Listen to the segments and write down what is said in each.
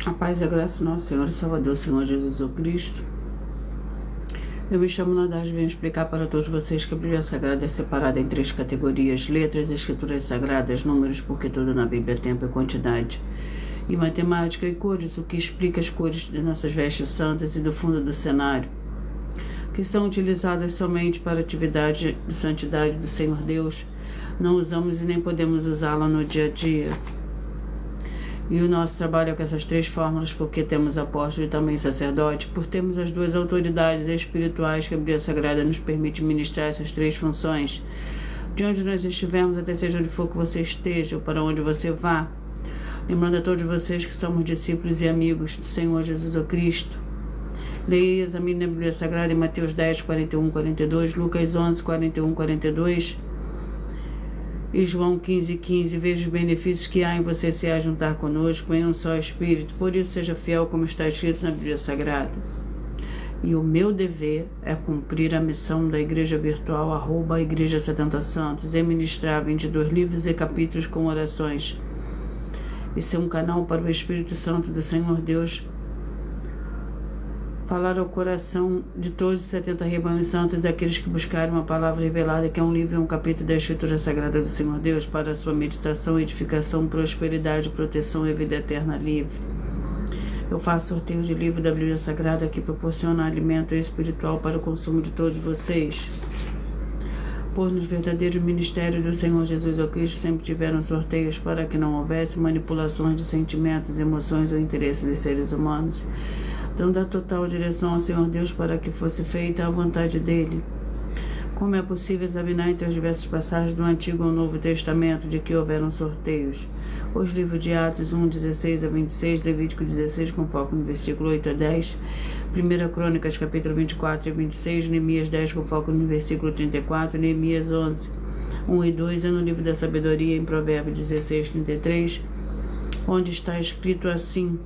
A paz e a graça do nosso Senhor e Salvador, Senhor Jesus Cristo. Eu me chamo Nadage e venho explicar para todos vocês que a Bíblia Sagrada é separada em 3 categorias: letras, escrituras sagradas, números, porque tudo na Bíblia é tempo e quantidade, e matemática e cores, o que explica as cores de nossas vestes santas e do fundo do cenário, que são utilizadas somente para a atividade de santidade do Senhor Deus. Não usamos e nem podemos usá-la no dia a dia. E o nosso trabalho é com essas 3 fórmulas, porque temos apóstolo e também sacerdote, por termos as 2 autoridades espirituais que a Bíblia Sagrada nos permite ministrar essas 3 funções. De onde nós estivermos, até seja onde for que você esteja, ou para onde você vá. Lembrando a todos vocês que somos discípulos e amigos do Senhor Jesus Cristo. Leia e examine a Bíblia Sagrada em Mateus 10, 41, 42, Lucas 11, 41, 42... e João 15, 15, veja os benefícios que há em você se ajuntar conosco em um só Espírito. Por isso seja fiel como está escrito na Bíblia Sagrada. E o meu dever é cumprir a missão da Igreja Virtual, @Igreja 70 Santos, e ministrar 22 livros e capítulos com orações. E ser um canal para o Espírito Santo do Senhor Deus falar ao coração de todos os 70 rebanhos santos, daqueles que buscarem uma palavra revelada, que é um livro e um capítulo da Escritura Sagrada do Senhor Deus, para a sua meditação, edificação, prosperidade, proteção e vida eterna livre. Eu faço sorteio de livro da Bíblia Sagrada que proporciona alimento espiritual para o consumo de todos vocês. Pois nos verdadeiros ministérios do Senhor Jesus Cristo sempre tiveram sorteios para que não houvesse manipulações de sentimentos, emoções ou interesses dos seres humanos, dando a total direção ao Senhor Deus para que fosse feita a vontade dele. Como é possível examinar entre as diversas passagens do Antigo ou Novo Testamento de que houveram sorteios? Os livros de Atos 1, 16 a 26, Levítico 16, com foco no versículo 8 a 10, 1 Crônicas, capítulo 24 e 26, Neemias 10, com foco no versículo 34, Neemias 11, 1 e 2, é no livro da Sabedoria, em Provérbios 16, 33, onde está escrito assim: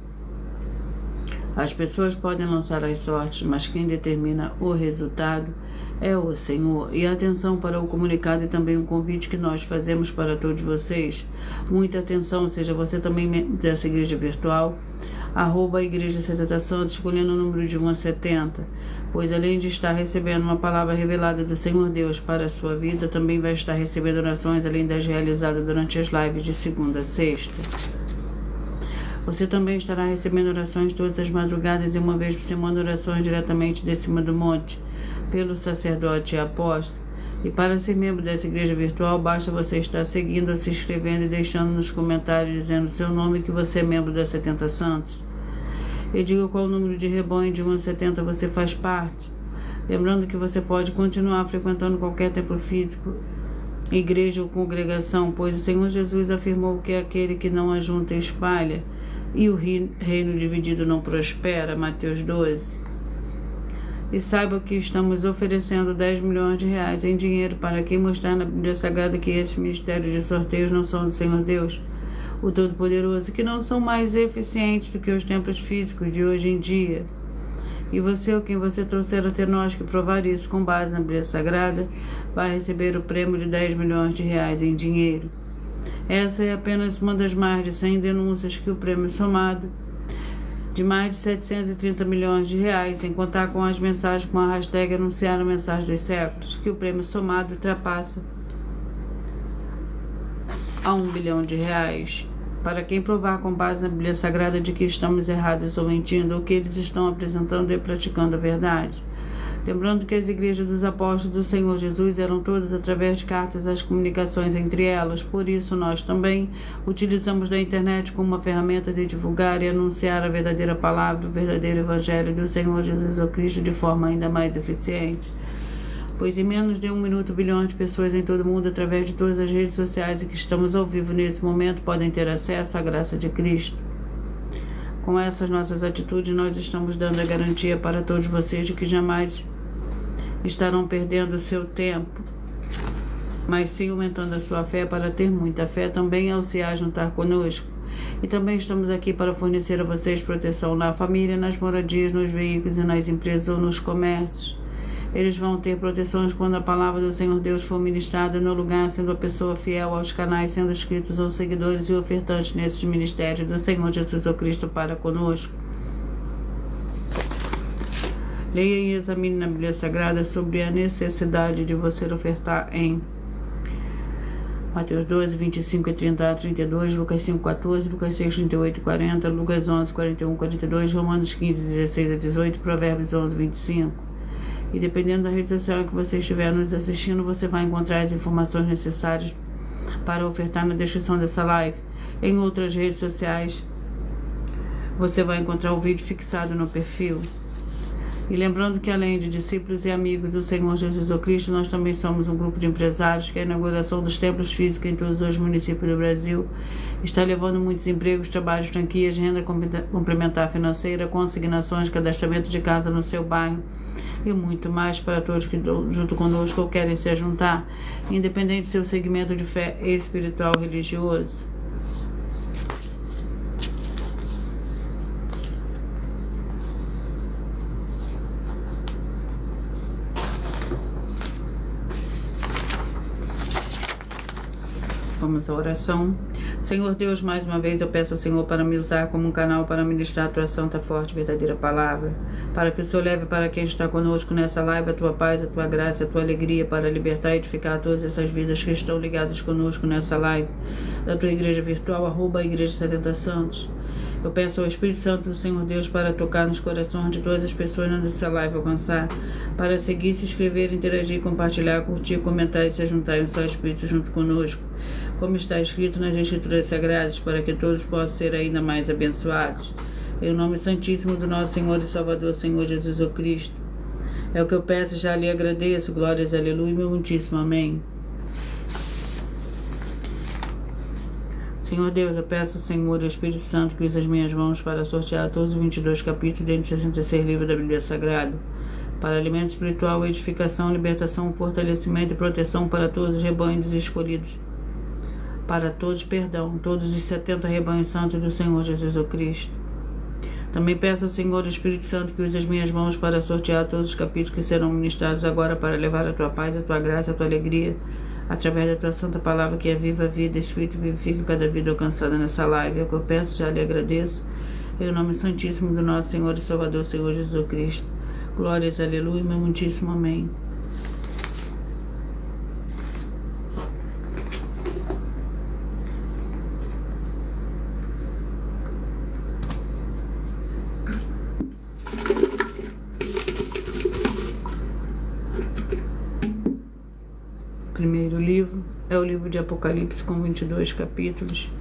as pessoas podem lançar as sortes, mas quem determina o resultado é o Senhor. E atenção para o comunicado e também o convite que nós fazemos para todos vocês. Muita atenção, seja você também dessa igreja virtual, @Igreja 70 Santos, escolhendo o número de 1 a 70, pois além de estar recebendo uma palavra revelada do Senhor Deus para a sua vida, também vai estar recebendo orações além das realizadas durante as lives de segunda a sexta. Você também estará recebendo orações todas as madrugadas e uma vez por semana orações diretamente de cima do monte, pelo sacerdote e apóstolo. E para ser membro dessa igreja virtual, basta você estar seguindo ou se inscrevendo e deixando nos comentários dizendo seu nome que você é membro da 70 Santos. E diga qual número de rebanho de 1 a 70 você faz parte. Lembrando que você pode continuar frequentando qualquer templo físico, igreja ou congregação, pois o Senhor Jesus afirmou que aquele que não ajunta espalha, e o reino dividido não prospera, Mateus 12. E saiba que estamos oferecendo 10 milhões de reais em dinheiro para quem mostrar na Bíblia Sagrada que esses ministérios de sorteios não são do Senhor Deus, o Todo-Poderoso, que não são mais eficientes do que os templos físicos de hoje em dia. E você, ou quem você trouxer até nós que provar isso com base na Bíblia Sagrada, vai receber o prêmio de 10 milhões de reais em dinheiro. Essa é apenas uma das mais de 100 denúncias que o prêmio somado de mais de 730 milhões de reais, sem contar com as mensagens com a hashtag anunciar a mensagem dos séculos, que o prêmio somado ultrapassa a 1 bilhão de reais. Para quem provar com base na Bíblia Sagrada de que estamos errados ou mentindo, ou que eles estão apresentando e praticando a verdade. Lembrando que as igrejas dos apóstolos do Senhor Jesus eram todas através de cartas as comunicações entre elas, por isso nós também utilizamos da internet como uma ferramenta de divulgar e anunciar a verdadeira palavra, o verdadeiro evangelho do Senhor Jesus Cristo de forma ainda mais eficiente. Pois em menos de 1 minuto, bilhões de pessoas em todo o mundo, através de todas as redes sociais e que estamos ao vivo nesse momento, podem ter acesso à graça de Cristo. Com essas nossas atitudes, nós estamos dando a garantia para todos vocês de que jamais estarão perdendo o seu tempo, mas sim aumentando a sua fé para ter muita fé também ao se ajuntar conosco. E também estamos aqui para fornecer a vocês proteção na família, nas moradias, nos veículos e nas empresas ou nos comércios. Eles vão ter proteções quando a palavra do Senhor Deus for ministrada no lugar, sendo a pessoa fiel aos canais, sendo inscritos aos seguidores e ofertantes nesses ministérios do Senhor Jesus ou Cristo para conosco. Leia e examine na Bíblia Sagrada sobre a necessidade de você ofertar em Mateus 12, 25 e 30 a 32, Lucas 5, 14, Lucas 6, 38 e 40, Lucas 11, 41 e 42, Romanos 15, 16 a 18, Provérbios 11, 25. E dependendo da rede social que você estiver nos assistindo, você vai encontrar as informações necessárias para ofertar na descrição dessa live. Em outras redes sociais, você vai encontrar o vídeo fixado no perfil. E lembrando que além de discípulos e amigos do Senhor Jesus Cristo, nós também somos um grupo de empresários que a inauguração dos templos físicos em todos os municípios do Brasil está levando muitos empregos, trabalhos, franquias, renda complementar financeira, consignações, cadastramento de casa no seu bairro e muito mais para todos que junto conosco ou querem se juntar, independente do seu segmento de fé espiritual ou religioso. Vamos à oração. Senhor Deus, mais uma vez eu peço ao Senhor para me usar como um canal para ministrar a tua santa, forte e verdadeira palavra, para que o Senhor leve para quem está conosco nessa live a tua paz, a tua graça, a tua alegria, para libertar e edificar todas essas vidas que estão ligadas conosco nessa live, da tua igreja virtual, @Igreja 70 Santos. Eu peço ao Espírito Santo do Senhor Deus para tocar nos corações de todas as pessoas nessa live alcançar, para seguir, se inscrever, interagir, compartilhar, curtir, comentar e se juntar em um só Espírito junto conosco, como está escrito nas Escrituras Sagradas, para que todos possam ser ainda mais abençoados. Em nome santíssimo do nosso Senhor e Salvador, Senhor Jesus o Cristo. É o que eu peço, já lhe agradeço. Glórias, aleluia, meu muitíssimo amém. Senhor Deus, eu peço ao Senhor e ao Espírito Santo que use as minhas mãos para sortear todos os 22 capítulos dentro de 66 livros da Bíblia Sagrada, para alimento espiritual, edificação, libertação, fortalecimento e proteção para todos os rebanhos escolhidos, para todos, todos os 70 rebanhos santos do Senhor Jesus o Cristo. Também peço ao Senhor e ao Espírito Santo que use as minhas mãos para sortear todos os capítulos que serão ministrados agora, para levar a tua paz, a tua graça, a tua alegria, através da tua santa palavra, que é viva, vida, Espírito, vivifica cada vida alcançada nessa live. É o que eu peço, já lhe agradeço, em nome santíssimo do nosso Senhor e Salvador, Senhor Jesus Cristo. Glórias, aleluia, meu muitíssimo amém. O primeiro livro é o livro de Apocalipse, com 22 capítulos,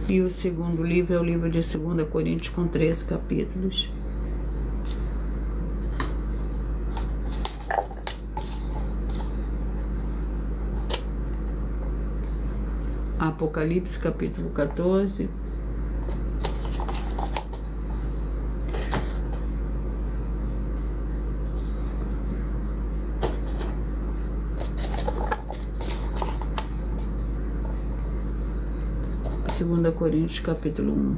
e o segundo livro é o livro de 2 Coríntios, com 13 capítulos. Apocalipse, capítulo 14. Segunda Coríntios, capítulo 1.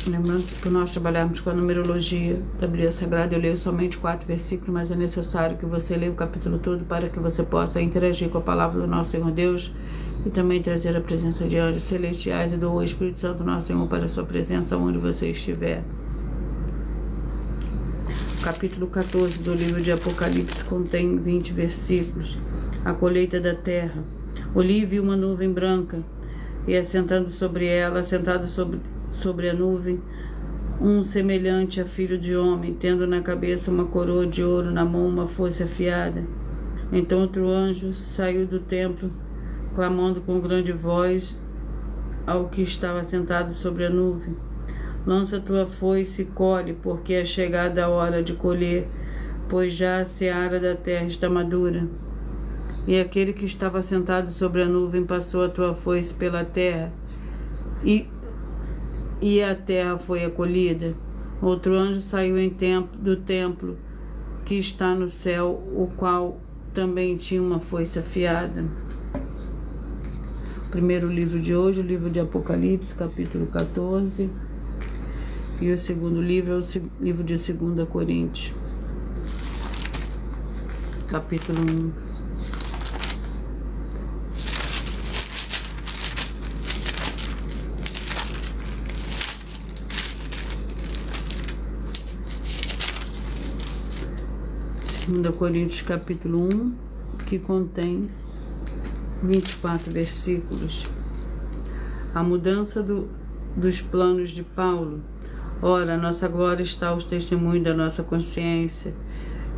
Lembrando que por nós trabalharmos com a numerologia da Bíblia Sagrada, eu leio somente 4 versículos, mas é necessário que você leia o capítulo todo para que você possa interagir com a palavra do nosso Senhor Deus e também trazer a presença de anjos celestiais e do Espírito Santo nosso Senhor para a sua presença onde você estiver. O capítulo 14 do livro de Apocalipse contém 20 versículos. A colheita da terra. Olhei e vi uma nuvem branca, e assentando sobre ela, sentado sobre a nuvem, um semelhante a filho de homem, tendo na cabeça uma coroa de ouro, na mão uma foice afiada. Então outro anjo saiu do templo, clamando com grande voz ao que estava sentado sobre a nuvem: lança tua foice e colhe, porque é chegada a hora de colher, pois já a seara da terra está madura. E aquele que estava sentado sobre a nuvem passou a tua foice pela terra, e a terra foi acolhida. Outro anjo saiu do templo, que está no céu, o qual também tinha uma foice afiada. O primeiro livro de hoje, o livro de Apocalipse, capítulo 14. E o segundo livro é o livro de 2 Coríntios, capítulo 1. Segunda Coríntios, capítulo 1, que contém 24 versículos. A mudança dos planos de Paulo. Ora, nossa glória está aos testemunhos da nossa consciência,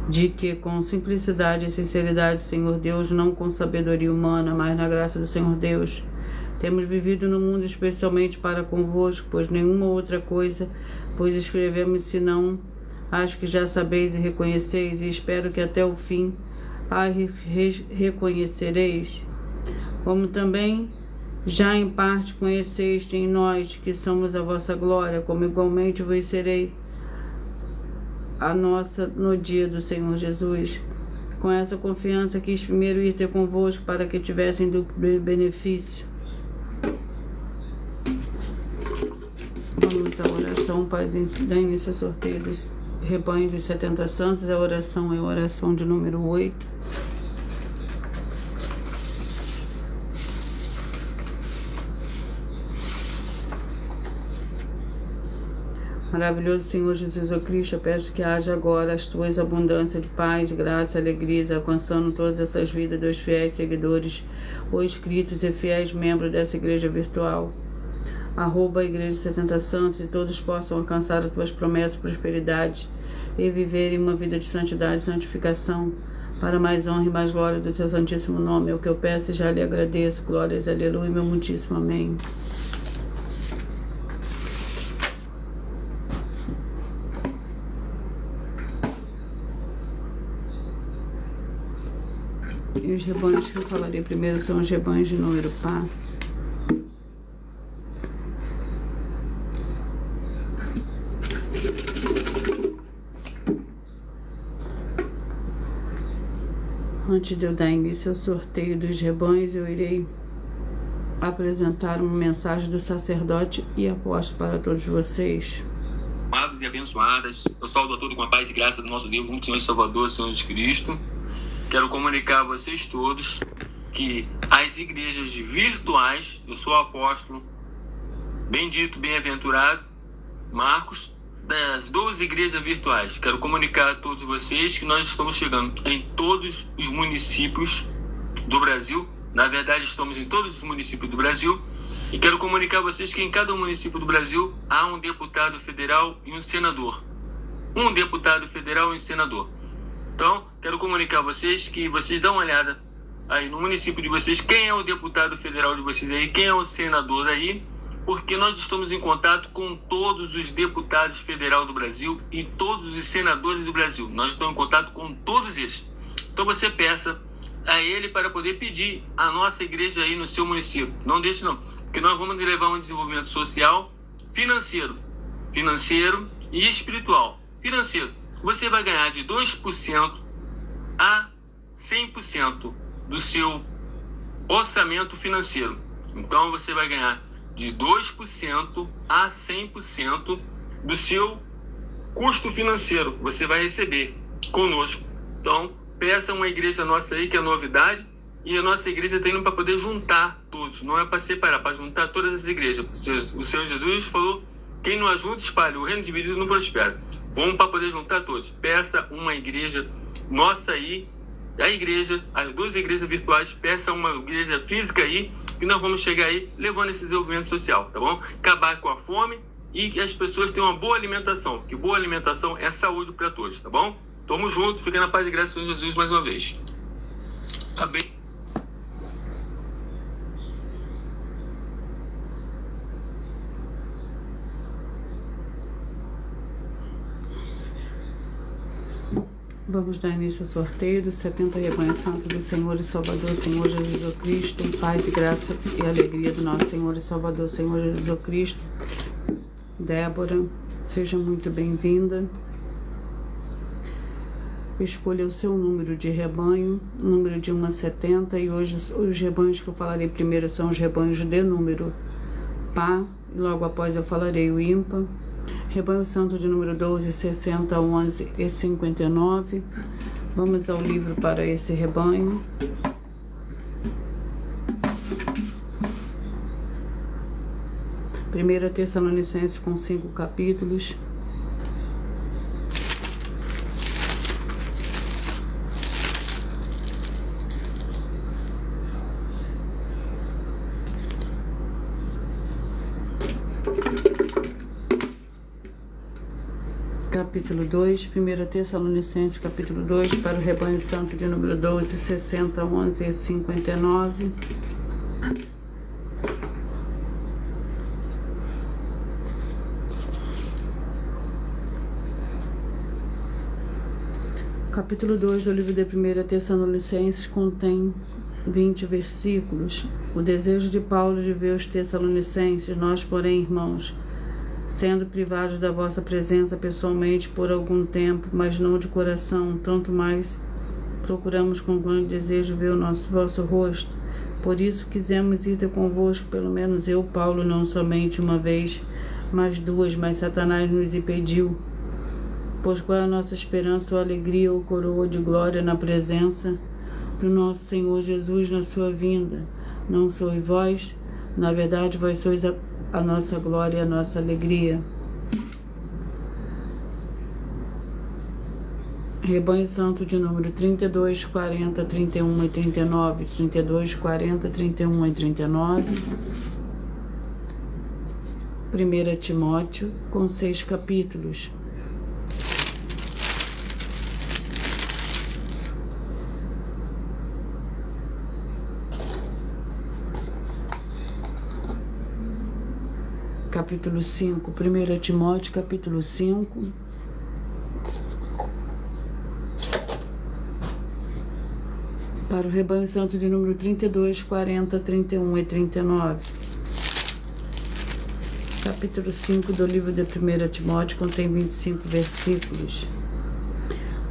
de que com simplicidade e sinceridade, Senhor Deus, não com sabedoria humana, mas na graça do Senhor Deus, temos vivido no mundo especialmente para convosco, pois nenhuma outra coisa pois escrevemos senão acho que já sabeis e reconheceis, e espero que até o fim a reconhecereis, como também já em parte conheceste em nós, que somos a vossa glória, como igualmente vos serei a nossa no dia do Senhor Jesus. Com essa confiança quis primeiro ir ter convosco, para que tivessem do benefício. Vamos à oração para dar início ao sorteio dos rebanhos dos 70 santos. A oração é a oração de número 8. Maravilhoso Senhor Jesus o Cristo, eu peço que haja agora as tuas abundâncias de paz, graça, alegria, alcançando todas essas vidas dos fiéis seguidores, ou inscritos e fiéis membros dessa igreja virtual. @ Igreja 70 Santos, e todos possam alcançar as tuas promessas, prosperidade, e viverem uma vida de santidade e santificação, para mais honra e mais glória do teu santíssimo nome. É o que eu peço e já lhe agradeço. Glórias, aleluia, meu muitíssimo amém. E os rebanhos que eu falarei primeiro são os rebanhos de número par. Antes de eu dar início ao sorteio dos rebanhos, eu irei apresentar uma mensagem do sacerdote e apóstolo para todos vocês. Amados e abençoadas, eu saúdo a todos com a paz e graça do nosso Deus, muito Senhor e Salvador, Senhor Jesus Cristo. Quero comunicar a vocês todos que as igrejas virtuais, eu sou o apóstolo bendito, bem-aventurado Marcos, das 12 igrejas virtuais. Quero comunicar a todos vocês que nós estamos chegando em todos os municípios do Brasil. Na verdade, estamos em todos os municípios do Brasil. E quero comunicar a vocês que em cada município do Brasil há um deputado federal e um senador. Um deputado federal e um senador. Então, quero comunicar a vocês que vocês dão uma olhada aí no município de vocês, quem é o deputado federal de vocês aí, quem é o senador aí, porque nós estamos em contato com todos os deputados federais do Brasil e todos os senadores do Brasil. Nós estamos em contato com todos eles. Então você peça a ele para poder pedir a nossa igreja aí no seu município. Não deixe não, porque nós vamos levar um desenvolvimento social, financeiro e espiritual. Financeiro, você vai ganhar de 2% a 100% do seu orçamento financeiro. Então você vai ganhar de 2% a 100% do seu custo financeiro. Você vai receber conosco. Então, peça uma igreja nossa aí, que é novidade, e a nossa igreja tem para poder juntar todos. Não é para separar, para juntar todas as igrejas. O Senhor Jesus falou, quem não ajunta, espalha. O reino dividido não prospera. Vamos para poder juntar todos. Peça uma igreja nossa aí, a igreja, as 12 igrejas virtuais, peça uma igreja física aí, e nós vamos chegar aí levando esse desenvolvimento social, tá bom? Acabar com a fome e que as pessoas tenham uma boa alimentação, porque boa alimentação é saúde para todos, tá bom? Tamo junto, fica na paz e graça de Jesus mais uma vez. Tá bem? Vamos dar início ao sorteio dos 70 rebanhos santos do Senhor e Salvador, Senhor Jesus Cristo, em paz e graça e alegria do nosso Senhor e Salvador, Senhor Jesus Cristo. Débora, seja muito bem-vinda. escolha o seu número de rebanho, número de 1 a 70, e hoje os rebanhos que eu falarei primeiro são os rebanhos de número par, e logo após eu falarei o ímpar. Rebanho santo de número 12, 60, 11 e 59. Vamos ao livro para esse rebanho. Primeira Tessalonicenses com 5 capítulos. Capítulo 2, 1 Tessalonicenses, capítulo 2, para o rebanho santo de número 12, 60, 11 e 59. Capítulo 2 do livro de 1 Tessalonicenses contém 20 versículos. O desejo de Paulo de ver os Tessalonicenses, nós, porém, irmãos, sendo privados da vossa presença pessoalmente por algum tempo, mas não de coração, tanto mais procuramos com grande desejo ver o vosso rosto. Por isso quisemos ir ter convosco, pelo menos eu, Paulo, não somente uma vez, mas duas, mas Satanás nos impediu. Pois qual é a nossa esperança ou alegria ou coroa de glória na presença do nosso Senhor Jesus na sua vinda? Não sois vós? Na verdade, vós sois a nossa glória e a nossa alegria. Rebanho santo de número 32, 40, 31 e 39. 32, 40, 31 e 39. 1 Timóteo, com 6 capítulos. Capítulo 5, 1 Timóteo, capítulo 5. Para o rebanho santo de número 32, 40, 31 e 39. Capítulo 5 do livro de 1 Timóteo contém 25 versículos.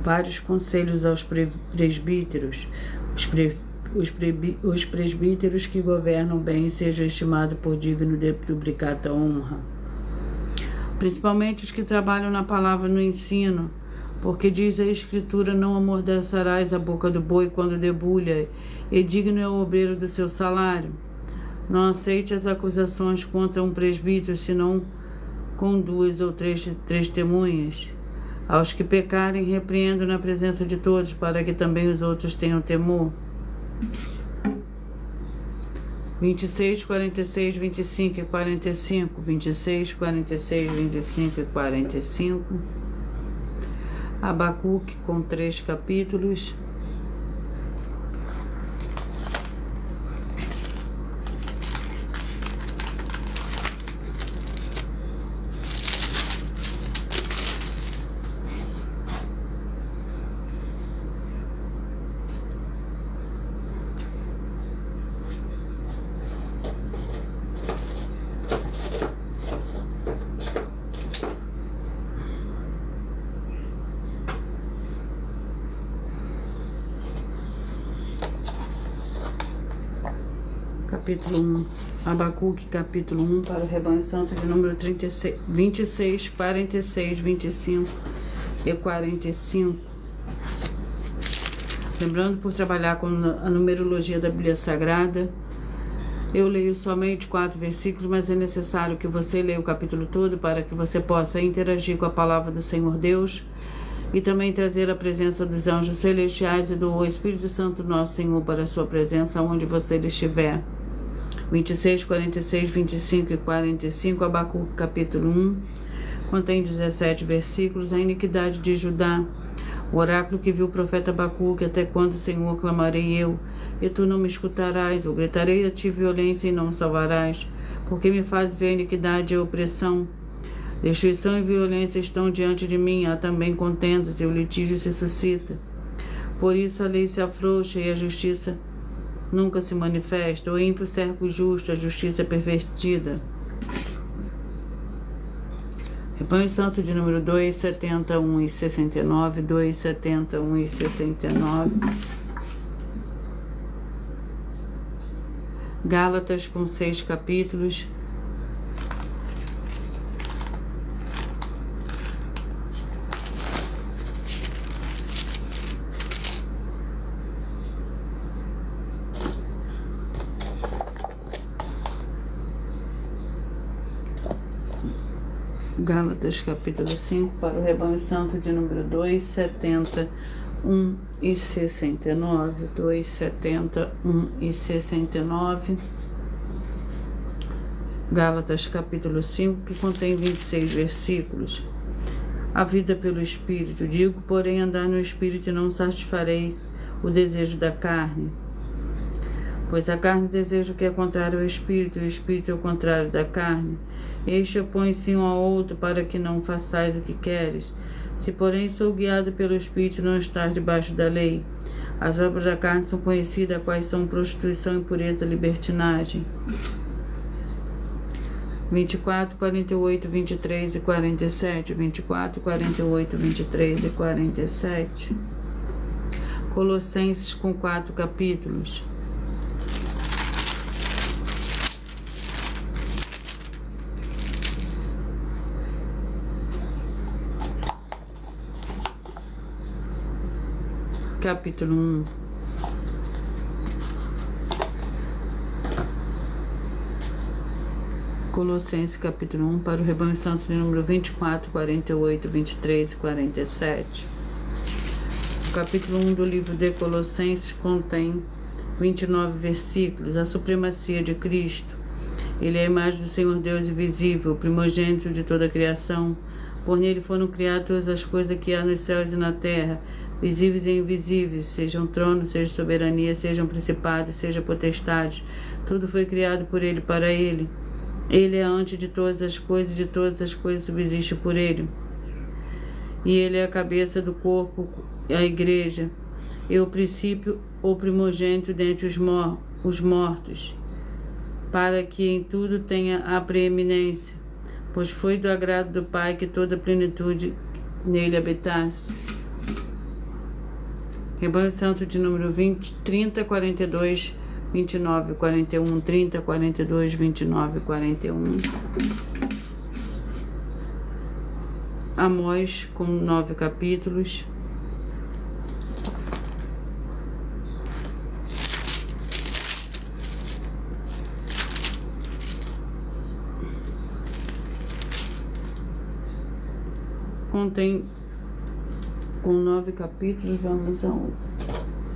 Vários conselhos aos presbíteros. Os presbíteros que governam bem sejam estimados por digno de duplicata honra. Principalmente os que trabalham na palavra no ensino, porque diz a Escritura: não amordaçarás a boca do boi quando debulha, e digno é o obreiro do seu salário. Não aceite as acusações contra um presbítero, senão com 2 ou 3 testemunhas. Aos que pecarem, repreendo na presença de todos, para que também os outros tenham temor. 26, 46, 25 e 45. 26, 46, 25 e 45. Abacuque com 3 capítulos. Capítulo 1, Abacuque, capítulo 1, para o rebanho santo de número 36, 26, 46, 25 e 45. Lembrando, por trabalhar com a numerologia da Bíblia Sagrada, eu leio somente 4 versículos, mas é necessário que você leia o capítulo todo para que você possa interagir com a palavra do Senhor Deus e também trazer a presença dos anjos celestiais e do Espírito Santo nosso Senhor para a sua presença onde você estiver. 26, 46, 25 e 45, Abacuque, capítulo 1, contém 17 versículos. A iniquidade de Judá, o oráculo que viu o profeta Abacuque: até quando, Senhor, clamarei eu, e tu não me escutarás? Ou gritarei a ti violência e não me salvarás? Porque me faz ver a iniquidade e a opressão. Destruição e violência estão diante de mim, há também contendas, e o litígio se suscita. Por isso a lei se afrouxa e a justiça nunca se manifesta. O ímpio cerca o justo, a justiça é pervertida. Rebanho Santo de número 2, 71 e 69, 2, 71 e 69. Gálatas com 6 capítulos. Gálatas capítulo 5 para o Rebanho Santo de número 2, 71 e 69, 2, 71 e 69. Gálatas capítulo 5, que contém 26 versículos. A vida pelo Espírito. Digo, porém, andar no Espírito e não satisfareis o desejo da carne. Pois a carne deseja o que é contrário ao Espírito, e o Espírito é o contrário da carne. Este opõe-se um ao outro, para que não façais o que queres. Se, porém, sou guiado pelo Espírito, não estás debaixo da lei. As obras da carne são conhecidas, quais são prostituição, impureza, libertinagem. 24, 48, 23 e 47. 24, 48, 23 e 47. Colossenses com 4 capítulos. Capítulo 1. Colossenses capítulo 1 para o Rebanho Santo de número 24, 48, 23 e 47. O capítulo 1 do livro de Colossenses contém 29 versículos. A supremacia de Cristo. Ele é a imagem do Senhor Deus invisível, o primogênito de toda a criação. Por nele foram criadas todas as coisas que há nos céus e na terra, visíveis e invisíveis, sejam tronos, seja soberania, sejam principados, seja potestades. Tudo foi criado por ele, para ele. Ele é antes de todas as coisas, de todas as coisas subsiste por ele. E ele é a cabeça do corpo, a igreja. E o princípio, o primogênito dentre os mortos, para que em tudo tenha a preeminência, pois foi do agrado do Pai que toda a plenitude nele habitasse. Rebanho Santo de número 20, 30, 42, 29, 41, 30, 42, 29, 41. Amós com 9 capítulos. Contém com 9 capítulos. Vamos ao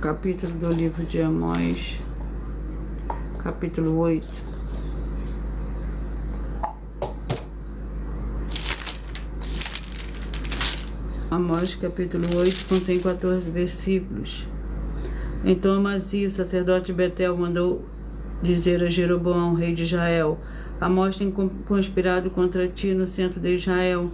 capítulo do livro de Amós, capítulo 8. Amós, capítulo 8, contém 14 versículos. Então Amazias, sacerdote de Betel, mandou dizer a Jeroboão, rei de Israel: Amós tem conspirado contra ti no centro de Israel.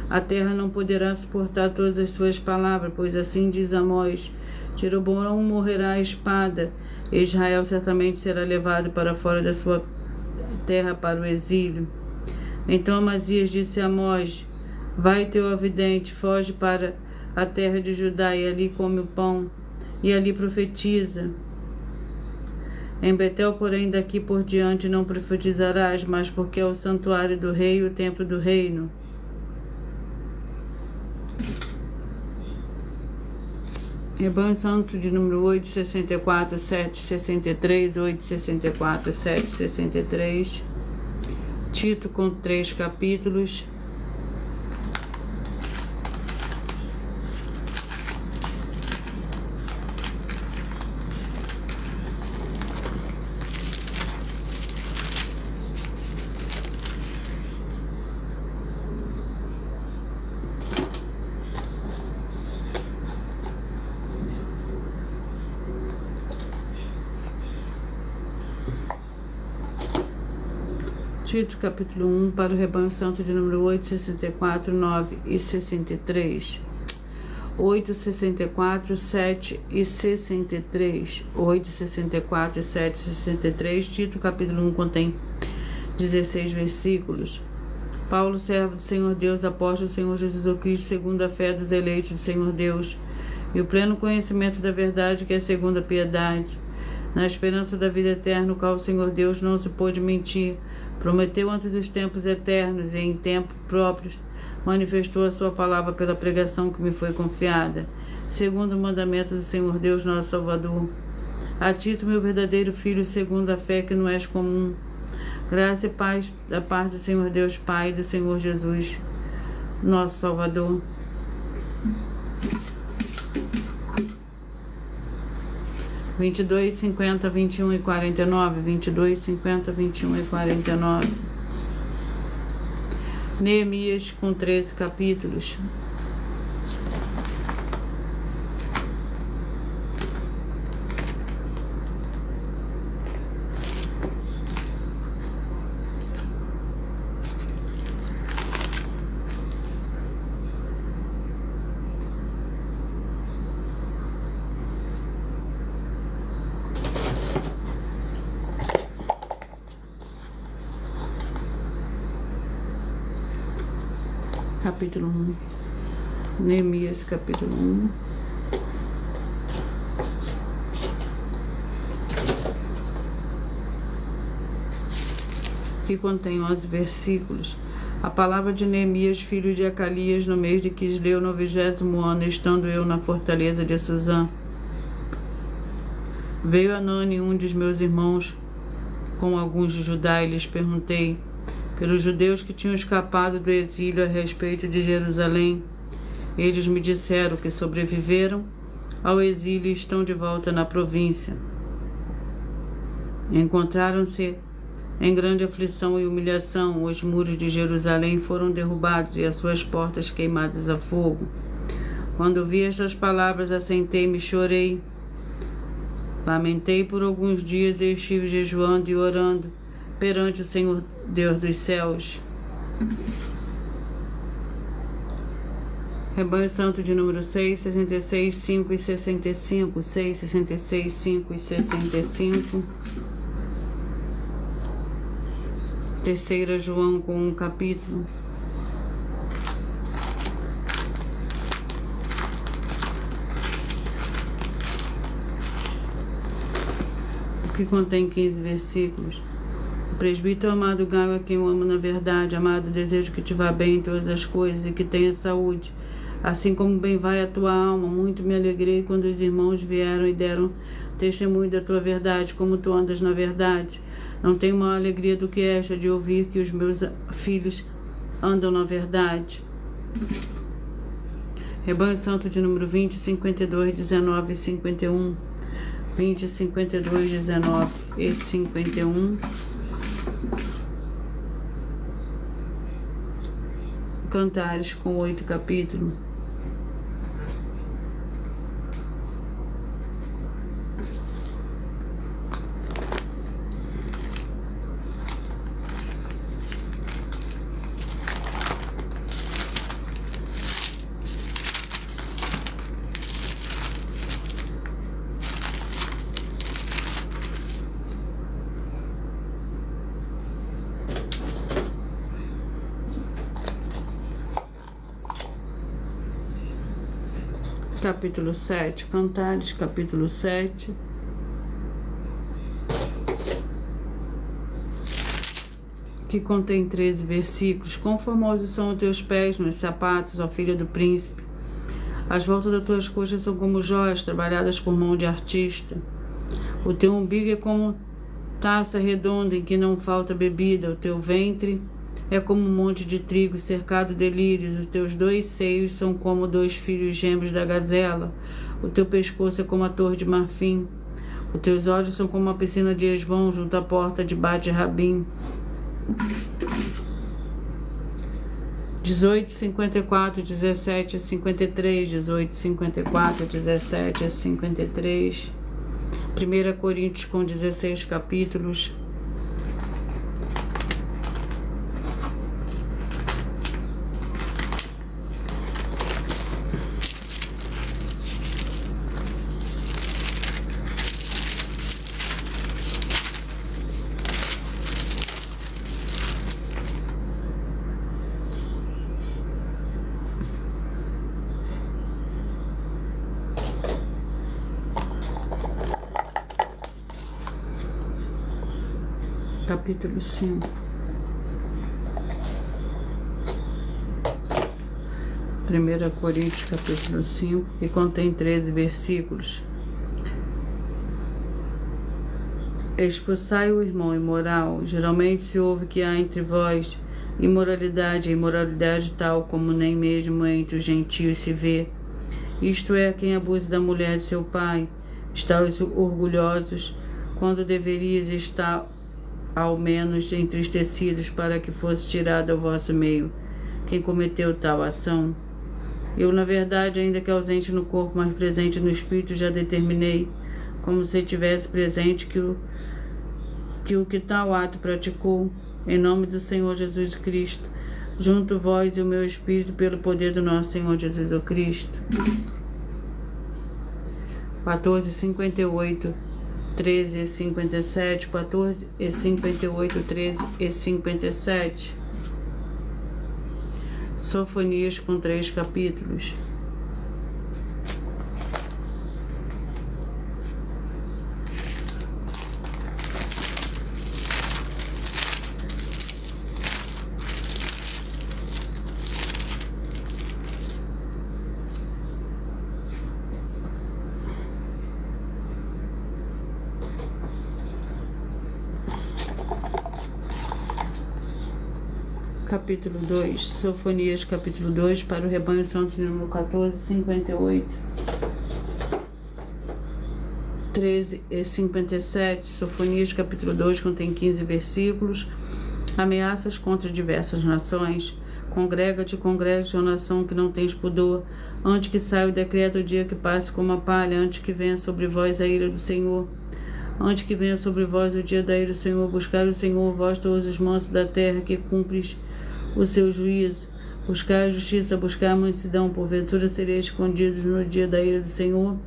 A terra não poderá suportar todas as suas palavras, pois assim diz Amós: Jeroboão morrerá à espada, e Israel certamente será levado para fora da sua terra para o exílio. Então Amazias disse a Amós: Vai, teu avidente, foge para a terra de Judá, e ali come o pão, e ali profetiza. Em Betel, porém, daqui por diante não profetizarás, mas porque é o santuário do rei e o templo do reino. Rebanho Santo de número 8, 64, 7, 63, 8, 64, 7, 63. Tito com 3 capítulos. Tito, capítulo 1, para o Rebanho Santo de número 8, 64, 9 e 63. 8, 64, 7 e 63. 8, 64, 7 e 63. Tito, capítulo 1, contém 16 versículos. Paulo, servo do Senhor Deus, apóstolo do Senhor Jesus Cristo, segundo a fé dos eleitos do Senhor Deus, e o pleno conhecimento da verdade, que é segundo a piedade, na esperança da vida eterna, o qual o Senhor Deus não se pôde mentir, prometeu antes dos tempos eternos e em tempos próprios manifestou a sua palavra pela pregação que me foi confiada, segundo o mandamento do Senhor Deus, nosso Salvador. A Tito, meu verdadeiro filho, segundo a fé que não és comum, graça e paz da parte do Senhor Deus Pai e do Senhor Jesus, nosso Salvador. Vinte e dois, 50, 21 e 49. 22, 50, 21 e 49. Neemias, com 13 capítulos. Capítulo 1. Neemias, capítulo 1. Que contém 11 versículos. A palavra de Neemias, filho de Acalias, no mês de Quisleu, no 20º ano, estando eu na fortaleza de Suzã. Veio Anani, um dos meus irmãos, com alguns de Judá, e lhes perguntei pelos judeus que tinham escapado do exílio a respeito de Jerusalém. Eles me disseram que sobreviveram ao exílio e estão de volta na província. Encontraram-se em grande aflição e humilhação. Os muros de Jerusalém foram derrubados e as suas portas queimadas a fogo. Quando vi estas palavras, assentei-me e chorei. Lamentei por alguns dias e estive jejuando e orando perante o Senhor Deus dos céus. Rebanho Santo de número 6, 66, 5 e 65. 6, 66, 5 e 65. Terceira João, com um capítulo. Que contém 15 versículos. O presbítero amado Gaio, a quem eu amo na verdade, amado, desejo que te vá bem em todas as coisas e que tenha saúde, assim como bem vai a tua alma. Muito me alegrei quando os irmãos vieram e deram testemunho da tua verdade, como tu andas na verdade. Não tenho maior alegria do que esta, de ouvir que os meus filhos andam na verdade. Rebanho Santo de número 20, 52, 19 e 51. 20, 52, 19 e 51. Cantares, com 8 capítulos. Capítulo 7, Cantares, capítulo 7. Que contém 13 versículos. Quão formosos são os teus pés nos sapatos, ó filha do príncipe. As voltas das tuas coxas são como joias trabalhadas por mão de artista. O teu umbigo é como taça redonda em que não falta bebida. O teu ventre é como um monte de trigo cercado de lírios. Os teus 2 seios são como 2 filhos gêmeos da gazela. O teu pescoço é como a torre de marfim. Os teus olhos são como uma piscina de Esbom junto à porta de Bate-Rabim. 18, 54, 17 a 53. 18, 54, 17 a 53. 1 Coríntios, com 16 capítulos. Capítulo 5. 1 Coríntios, capítulo 5, que contém 13 versículos. Expulsai o irmão imoral. Geralmente se ouve que há entre vós imoralidade, e imoralidade tal como nem mesmo entre os gentios se vê. Isto é, quem abusa da mulher de seu pai. Estáis orgulhosos, quando deverias estar ao menos entristecidos para que fosse tirado ao vosso meio quem cometeu tal ação. Eu, na verdade, ainda que ausente no corpo, mas presente no espírito, já determinei, como se tivesse presente, que o que tal ato praticou, em nome do Senhor Jesus Cristo, junto vós e o meu espírito, pelo poder do nosso Senhor Jesus Cristo. 14:58, 13:57, 14:58, 13:57. Sofonias com 3 capítulos. Capítulo 2, Sofonias, capítulo 2, para o rebanho santo de número 14:58, 13:57. Sofonias, capítulo 2, contém 15 versículos. Ameaças contra diversas nações. Congrega-te, ó nação que não tens pudor, antes que saia o decreto o dia que passe como a palha, antes que venha sobre vós a ira do Senhor. Antes que venha sobre vós o dia da ira do Senhor, buscai o Senhor, vós todos os mansos da terra, que cumpres o seu juízo. Buscai a justiça, buscai a mansidão, porventura sereis escondidos no dia da ira do Senhor.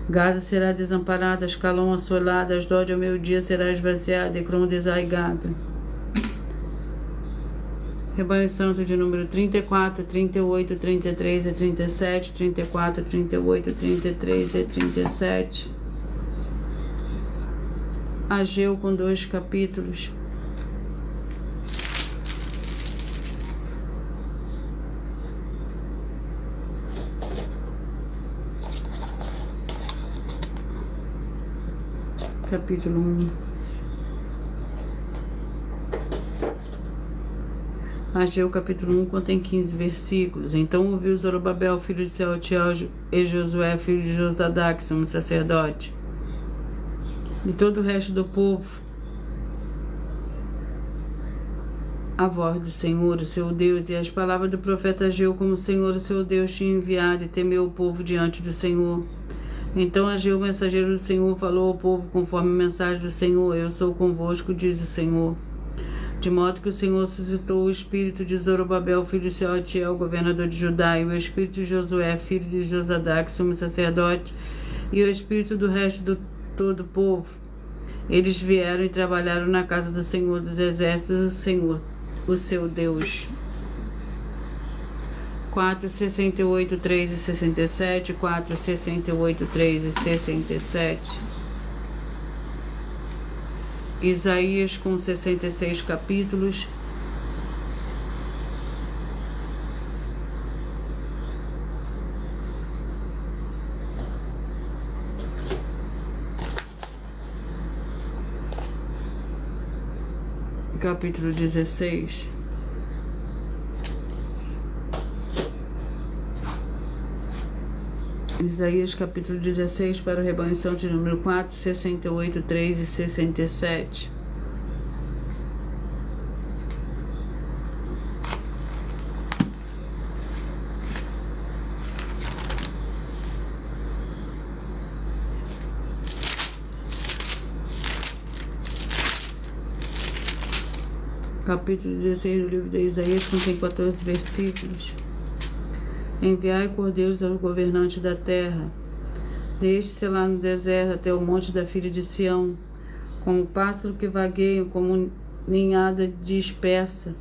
Gaza será desamparada, Ascalon assolada, Asdod ao meio-dia será esvaziada, Ecrom desaigada. Rebanho santo de número 34, 38, 33 e 37, 34, 38, 33 e 37. Ageu com 2 capítulos. Capítulo 1. Ageu, capítulo 1, contém 15 versículos. Então ouviu Zorobabel, filho de Sealtiel, e Josué, filho de Josadac, sumo sacerdote, e todo o resto do povo, a voz do Senhor, o seu Deus, e as palavras do profeta Ageu, como o Senhor, o seu Deus, tinha enviado, e temeu o povo diante do Senhor. Então Ageu, mensageiro do Senhor, falou ao povo conforme a mensagem do Senhor: Eu sou convosco, diz o Senhor. De modo que o Senhor suscitou o espírito de Zorobabel, filho de Sealtiel, governador de Judá, e o espírito de Josué, filho de Josadac, sumo sacerdote, e o espírito do resto do todo o povo. Eles vieram e trabalharam na casa do Senhor dos Exércitos, o Senhor, o seu Deus. 4:68, 3 e 67, 4:68, 3 e 67. Isaías com 66 capítulos. Capítulo 16. Isaías, capítulo 16, para o rebanho santo de número 4, 68, 3 e 67. Capítulo 16 do livro de Isaías contém 14 versículos. Enviai cordeiros aos governantes da terra. Deixe-se lá no deserto até o monte da filha de Sião, como pássaro que vagueia, como ninhada dispersa.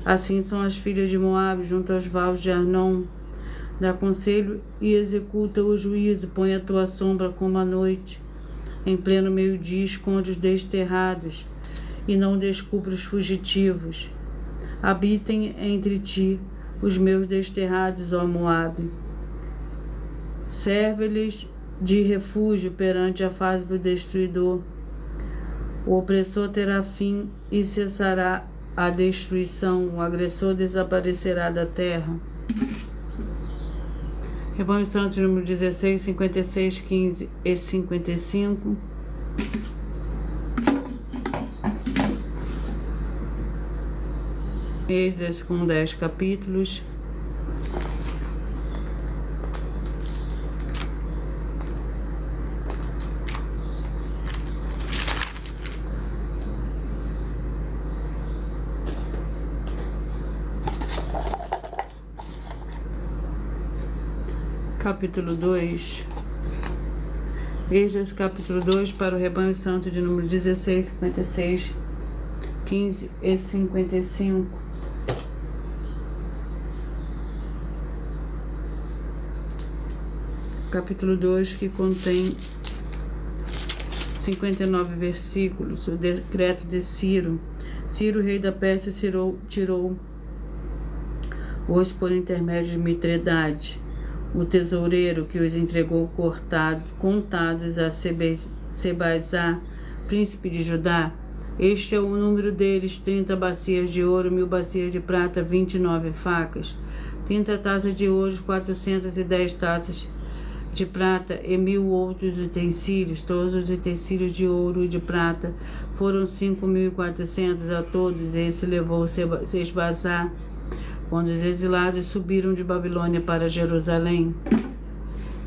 Assim são as filhas de Moabe junto aos vales de Arnon. Dá conselho e executa o juízo, põe a tua sombra como a noite. Em pleno meio-dia esconde os desterrados e não descubra os fugitivos. Habitem entre ti os meus desterrados, ó Moabe. Serve-lhes de refúgio perante a face do destruidor. O opressor terá fim e cessará a destruição, o agressor desaparecerá da terra. Rebanho Santo número 16, 56, 15 e 55. Esdras com 10 capítulos. Capítulo 2. Esdras capítulo 2 para o Rebanho Santo de número 16, 56, 15 e 55. Capítulo 2, que contém 59 versículos. O decreto de Ciro. Ciro, rei da Pérsia, tirou os por intermédio de Mitredate, o tesoureiro, que os entregou contados a Sebazzar, príncipe de Judá. Este é o número deles: 30 bacias de ouro, 1000 bacias de prata, 29 facas, 30 taças de ouro, 410 taças de prata e 1000 outros utensílios. Todos os utensílios de ouro e de prata foram 5.400 a todos. Esse levou Sesbassar quando os exilados subiram de Babilônia para Jerusalém.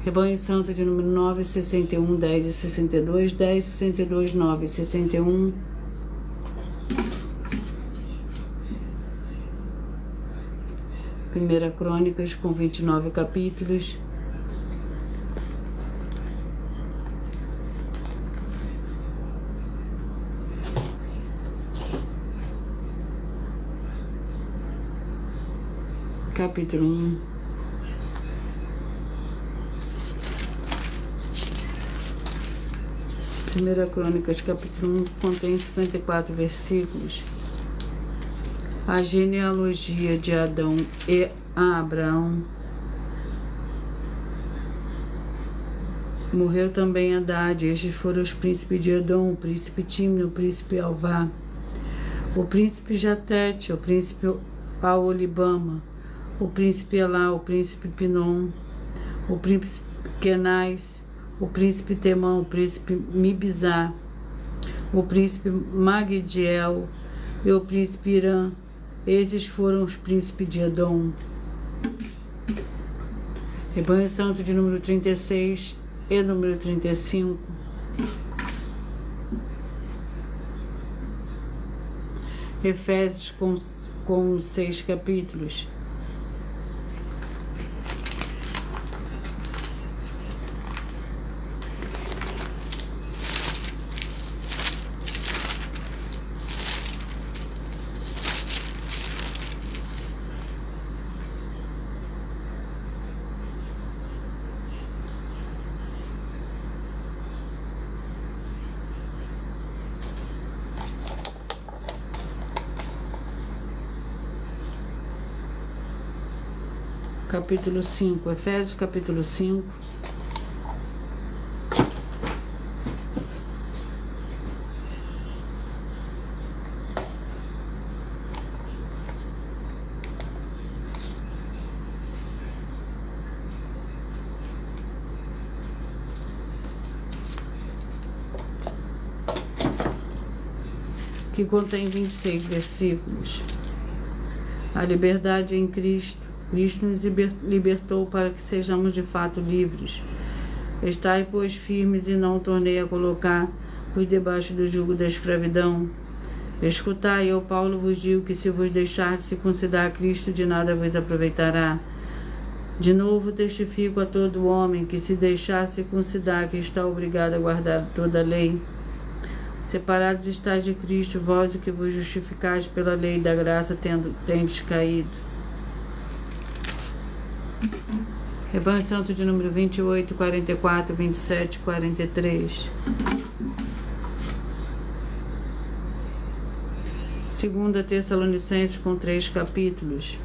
Rebanho Santo de número 9, 61, 10 e 62, 10, 62, 9 e 61. Primeira Crônicas com 29 capítulos. Capítulo 1. Primeira Crônicas, capítulo 1, contém 54 versículos. A genealogia de Adão e Abraão. Morreu também Haddad. Estes foram os príncipes de Edom, o príncipe Timna, o príncipe Alvá, o príncipe Jatete, o príncipe Aolibama, o príncipe Elá, o príncipe Pinom, o príncipe Kenaz, o príncipe Temã, o príncipe Mibzar, o príncipe Magdiel e o príncipe Irã. Esses foram os príncipes de Edom. Rebanho Santo de número 36 e número 35. Efésios com 6 capítulos. Capítulo 5, Efésios capítulo 5. Que contém 26 versículos. A liberdade em Cristo. Cristo nos libertou para que sejamos de fato livres. Estai, pois, firmes e não tornei a colocar-vos debaixo do jugo da escravidão. Escutai, eu, Paulo, vos digo que se vos deixar de circuncidar Cristo, de nada vos aproveitará. De novo testifico a todo homem que se deixar circuncidar, que está obrigado a guardar toda a lei. Separados estáis de Cristo, vós que vos justificais pela lei da graça, tendes caído. Rebanho Santo de número 28, 44, 27, 43. 2 Tessalonicenses, com 3 capítulos.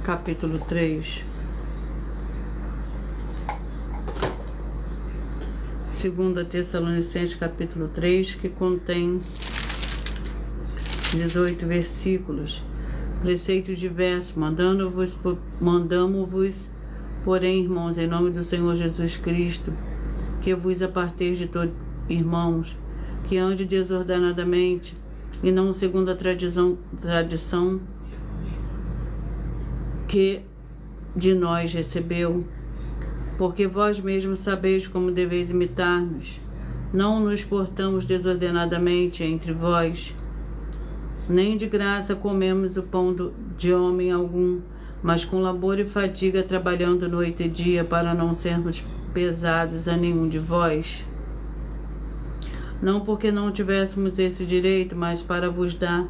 Capítulo 3. 2 Tessalonicenses, capítulo 3, que contém 18 versículos. Preceitos diversos, mandamo-vos, porém, irmãos, em nome do Senhor Jesus Cristo, que vos aparteis de todos, irmãos, que ande desordenadamente, e não segundo a tradição que de nós recebeu, porque vós mesmos sabeis como deveis imitar-nos. Não nos portamos desordenadamente entre vós, nem de graça comemos o pão de homem algum, mas com labor e fadiga, trabalhando noite e dia, para não sermos pesados a nenhum de vós. Não porque não tivéssemos esse direito, mas para vos dar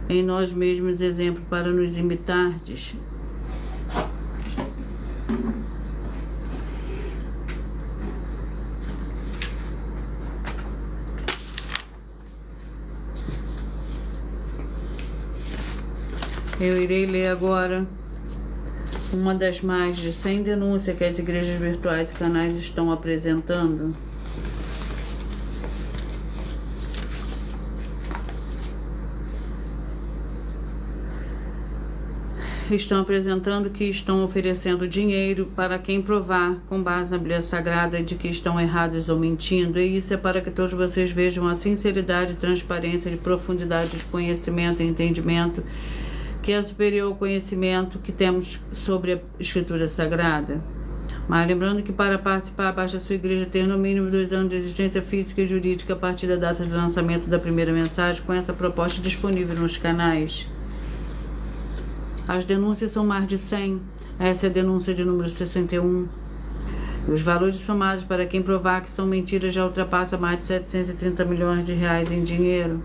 em nós mesmos exemplo para nos imitardes. Eu irei ler agora uma das mais de 100 denúncias que as igrejas virtuais e canais estão apresentando. Estão apresentando que estão oferecendo dinheiro para quem provar, com base na Bíblia Sagrada, de que estão errados ou mentindo. E isso é para que todos vocês vejam a sinceridade, transparência, de profundidade de conhecimento e entendimento, que é superior ao conhecimento que temos sobre a Escritura Sagrada. Mas lembrando que para participar, basta a sua igreja ter no mínimo 2 anos de existência física e jurídica a partir da data de lançamento da primeira mensagem, com essa proposta disponível nos canais. As denúncias são mais de 100. Essa é a denúncia de número 61. E os valores somados para quem provar que são mentiras já ultrapassa mais de 730 milhões de reais em dinheiro.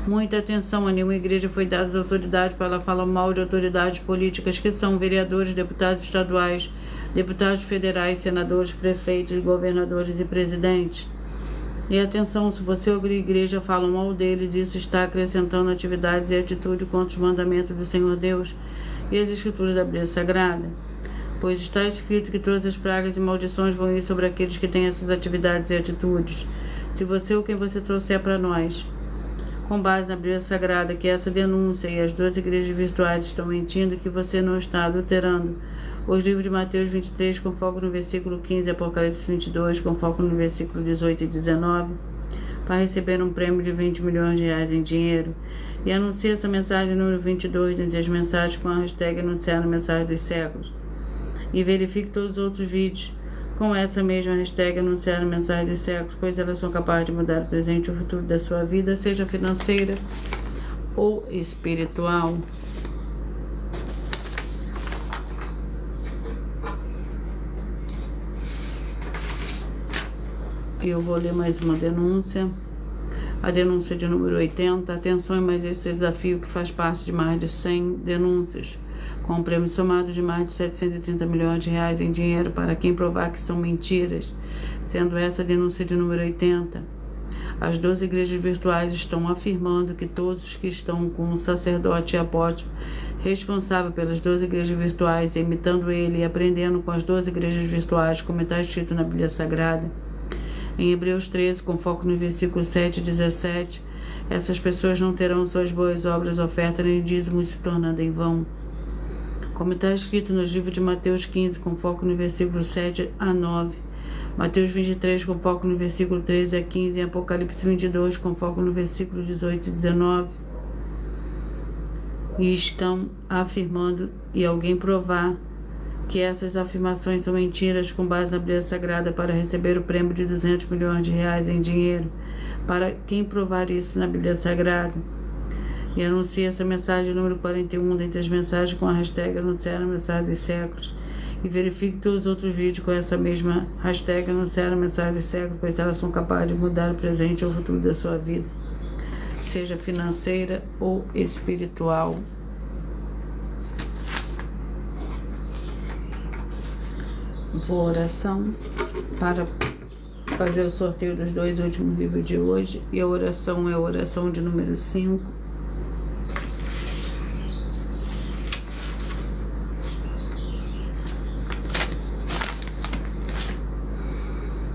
Muita atenção, a nenhuma igreja foi dada às autoridades para falar mal de autoridades políticas, que são vereadores, deputados estaduais, deputados federais, senadores, prefeitos, governadores e presidentes. E atenção, se você ou a igreja fala mal deles, isso está acrescentando atividades e atitude contra os mandamentos do Senhor Deus e as Escrituras da Bíblia Sagrada. Pois está escrito que todas as pragas e maldições vão ir sobre aqueles que têm essas atividades e atitudes. Se você ou quem você trouxer para nós, com base na Bíblia Sagrada, que essa denúncia e as 2 igrejas virtuais estão mentindo, que você não está adulterando os livros de Mateus 23, com foco no versículo 15, Apocalipse 22, com foco no versículo 18 e 19, para receber um prêmio de 20 milhões de reais em dinheiro. E anuncie essa mensagem número 22 dentre as mensagens com a hashtag anunciar a mensagem dos séculos. E verifique todos os outros vídeos com essa mesma hashtag anunciar a mensagem dos séculos, pois elas são capazes de mudar o presente e o futuro da sua vida, seja financeira ou espiritual. Eu vou ler mais uma denúncia. A denúncia de número 80. Atenção, mas esse desafio que faz parte de mais de 100 denúncias, com um prêmio somado de mais de 730 milhões de reais em dinheiro para quem provar que são mentiras, sendo essa a denúncia de número 80. As 12 igrejas virtuais estão afirmando que todos os que estão com o sacerdote e apóstolo responsável pelas 12 igrejas virtuais, imitando ele e aprendendo com as 12 igrejas virtuais, como está escrito na Bíblia Sagrada, em Hebreus 13, com foco no versículo 7 e 17, essas pessoas não terão suas boas obras, oferta nem dízimos se tornando em vão. Como está escrito nos livros de Mateus 15, com foco no versículo 7 a 9, Mateus 23, com foco no versículo 13 a 15, e Apocalipse 22, com foco no versículo 18 e 19, e estão afirmando, e alguém provar que essas afirmações são mentiras, com base na Bíblia Sagrada, para receber o prêmio de 200 milhões de reais em dinheiro, para quem provar isso na Bíblia Sagrada. e anuncie essa mensagem número 41 dentre as mensagens com a hashtag anunciar a mensagem dos séculos. E verifique todos os outros vídeos com essa mesma hashtag anunciar a mensagem dos séculos, pois elas são capazes de mudar o presente ou o futuro da sua vida, seja financeira ou espiritual. Vou oração para fazer o sorteio dos 2 últimos livros de hoje. E a oração é a oração de número 5.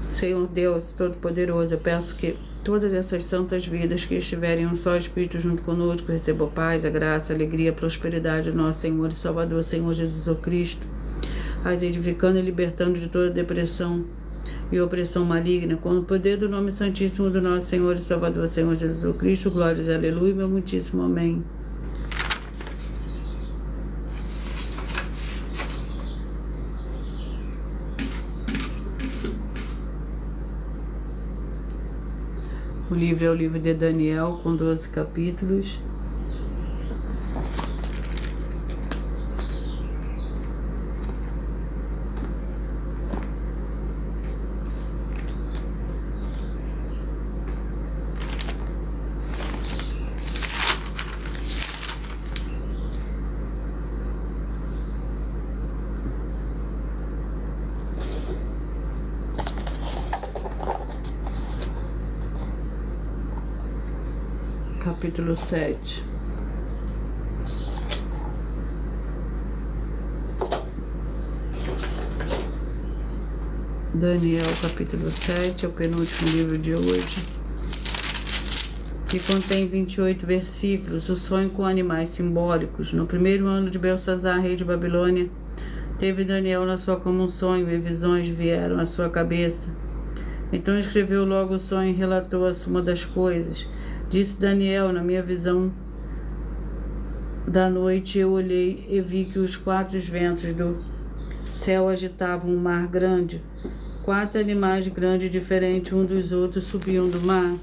Senhor Deus Todo-Poderoso, eu peço que todas essas santas vidas que estiverem em um só Espírito junto conosco recebam a paz, a graça, a alegria, a prosperidade do nosso Senhor e Salvador, Senhor Jesus Cristo, as edificando e libertando de toda depressão e opressão maligna, com o poder do nome santíssimo do nosso Senhor e Salvador, Senhor Jesus Cristo. Glórias, aleluia, meu muitíssimo amém. O livro é o livro de Daniel, com 12 capítulos. Capítulo 7. Daniel, capítulo 7, é o penúltimo livro de hoje, que contém 28 versículos. O sonho com animais simbólicos. No primeiro ano de Belsazar, rei de Babilônia, teve Daniel na sua cama um sonho, e visões vieram à sua cabeça. Então escreveu logo o sonho e relatou a suma das coisas. Disse Daniel: na minha visão da noite eu olhei e vi que os 4 ventos do céu agitavam um mar grande. 4 animais grandes, diferentes um dos outros, subiam do mar.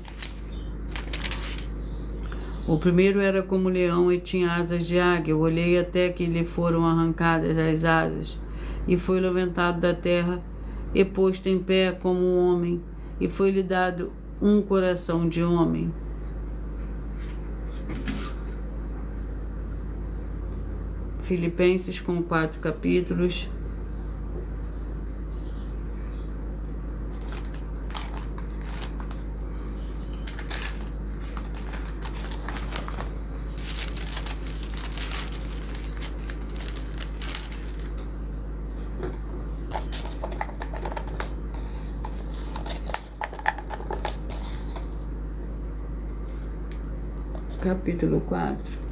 O primeiro era como leão e tinha asas de águia. Eu olhei até que lhe foram arrancadas as asas, e foi levantado da terra e posto em pé como um homem, e foi-lhe dado um coração de homem. Filipenses, com 4 capítulos. Capítulo 4.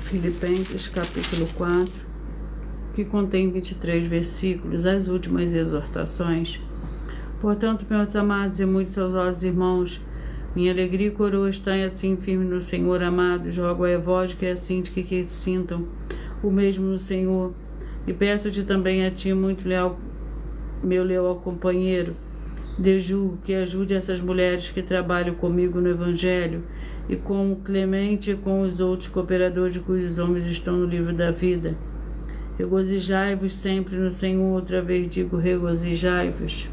Filipenses, capítulo 4, que contém 23 versículos, as últimas exortações. Portanto, meus amados e muito saudosos irmãos, minha alegria e coroa está assim firme no Senhor, amados. Rogo a vós que assim de que sintam o mesmo no Senhor. E peço-te também a ti, muito leal, meu leal companheiro, Deju, que ajude essas mulheres que trabalham comigo no Evangelho, e como Clemente e com os outros cooperadores cujos nomes estão no livro da vida. Regozijai-vos sempre no Senhor. Outra vez digo, regozijai-vos.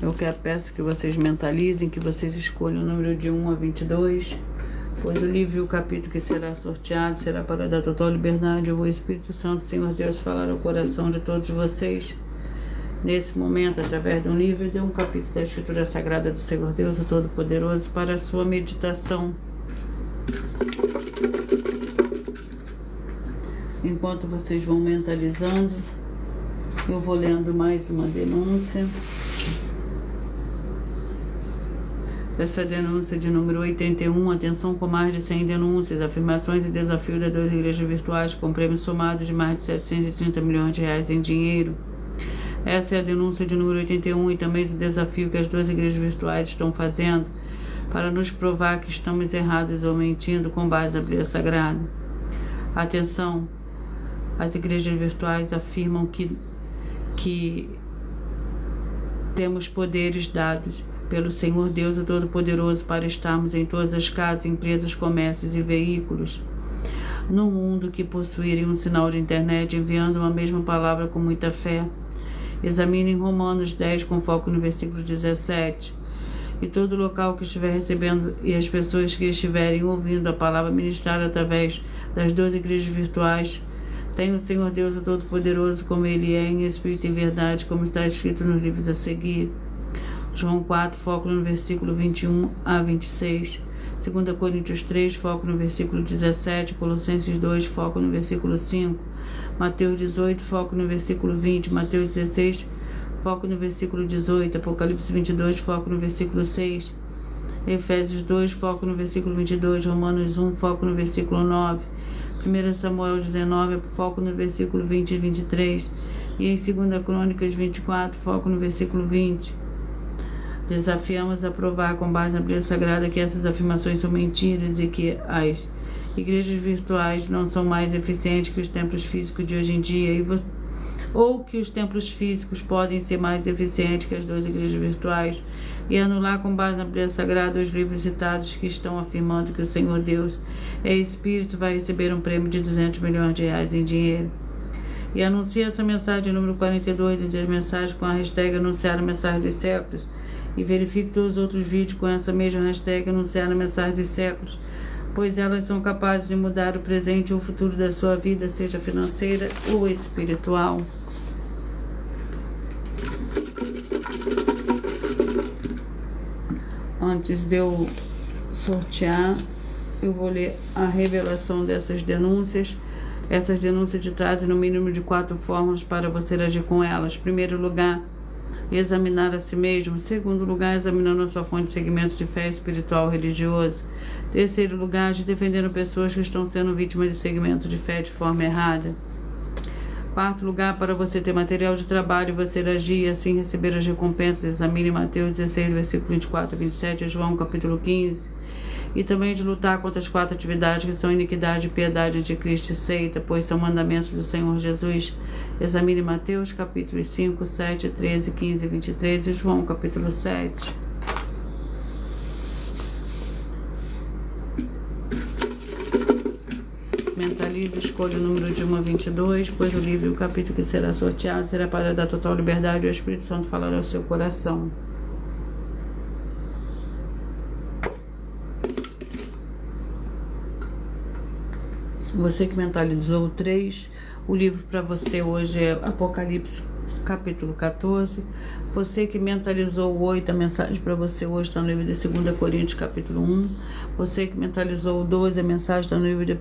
Eu peço que vocês mentalizem, que vocês escolham o número de 1 a 22, pois o livro e o capítulo que será sorteado será para dar total liberdade ao Espírito Santo, Senhor Deus, falar ao coração de todos vocês nesse momento, através de um livro e de um capítulo da Escritura Sagrada do Senhor Deus, o Todo-Poderoso, para a sua meditação. Enquanto vocês vão mentalizando, eu vou lendo mais uma denúncia. Essa denúncia de número 81, atenção com mais de 100 denúncias, afirmações e desafios das 2 igrejas virtuais com prêmio somado de mais de 730 milhões de reais em dinheiro. Essa é a denúncia de número 81 e também o desafio que as 2 igrejas virtuais estão fazendo para nos provar que estamos errados ou mentindo com base na Bíblia Sagrada. Atenção, as igrejas virtuais afirmam que temos poderes dados pelo Senhor Deus o Todo-Poderoso para estarmos em todas as casas, empresas, comércios e veículos no mundo que possuírem um sinal de internet, enviando uma mesma palavra com muita fé. Examinem Romanos 10 com foco no versículo 17. E todo local que estiver recebendo e as pessoas que estiverem ouvindo a palavra ministrada através das 12 igrejas virtuais, tem o Senhor Deus o Todo-Poderoso como Ele é, em espírito e em verdade, como está escrito nos livros a seguir. João 4, foco no versículo 21 a 26. 2 Coríntios 3, foco no versículo 17. Colossenses 2, foco no versículo 5. Mateus 18, foco no versículo 20. Mateus 16, foco no versículo 18. Apocalipse 22, foco no versículo 6. Efésios 2, foco no versículo 22. Romanos 1, foco no versículo 9. 1 Samuel 19, foco no versículo 20 e 23. E em 2 Crônicas 24, foco no versículo 20. Desafiamos a provar com base na Bíblia Sagrada que essas afirmações são mentiras e que as igrejas virtuais não são mais eficientes que os templos físicos de hoje em dia, ou que os templos físicos podem ser mais eficientes que as 2 igrejas virtuais, e anular com base na Bíblia Sagrada os livros citados que estão afirmando que o Senhor Deus é Espírito, vai receber um prêmio de 200 milhões de reais em dinheiro. E anuncie essa mensagem número 42, dizer mensagem com a hashtag anunciar a mensagem dos séculos, e verifique todos os outros vídeos com essa mesma hashtag anunciar a mensagem dos séculos, pois elas são capazes de mudar o presente ou o futuro da sua vida, seja financeira ou espiritual. Antes de eu sortear, eu vou ler a revelação dessas denúncias. Essas denúncias te trazem no mínimo de 4 formas para você agir com elas. Primeiro lugar, examinar a si mesmo. Segundo lugar, examinando a sua fonte de segmento de fé espiritual religioso. Terceiro lugar, de defendendo pessoas que estão sendo vítimas de segmento de fé de forma errada. Quarto lugar, para você ter material de trabalho e você agir e assim receber as recompensas. Examine Mateus 16, versículo 24 a 27, João capítulo 15. E também de lutar contra as 4 atividades que são iniquidade e piedade de Cristo e seita, pois são mandamentos do Senhor Jesus. Examine Mateus capítulo 5, 7, 13, 15 e 23 e João capítulo 7. Mentalize, escolha o número de 1 a 22, pois o livro e o capítulo que será sorteado será para dar total liberdade ao Espírito Santo falar ao seu coração. Você que mentalizou 3, o livro para você hoje é Apocalipse capítulo 14. Você que mentalizou 8, a mensagem para você hoje está no livro de 2 Coríntios capítulo 1. Você que mentalizou 12, a mensagem está no livro de 1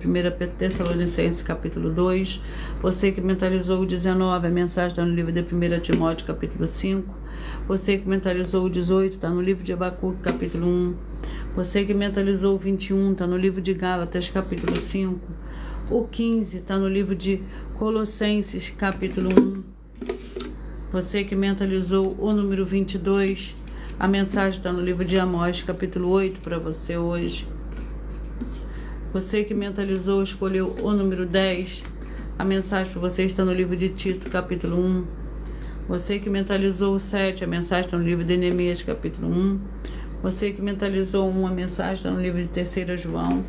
Tessalonicenses capítulo 2. Você que mentalizou 19, a mensagem está no livro de 1 Timóteo capítulo 5. Você que mentalizou 18, está no livro de Abacuque capítulo 1. Você que mentalizou 21, está no livro de Gálatas capítulo 5. O 15 está no livro de Colossenses capítulo 1. Você que mentalizou o número 22, a mensagem está no livro de Amós capítulo 8 para você hoje. Você que mentalizou, escolheu o número 10, a mensagem para você está no livro de Tito capítulo 1. Você que mentalizou o 7, a mensagem está no livro de Neemias capítulo 1. Você que mentalizou 1, a mensagem está no livro de 3 João.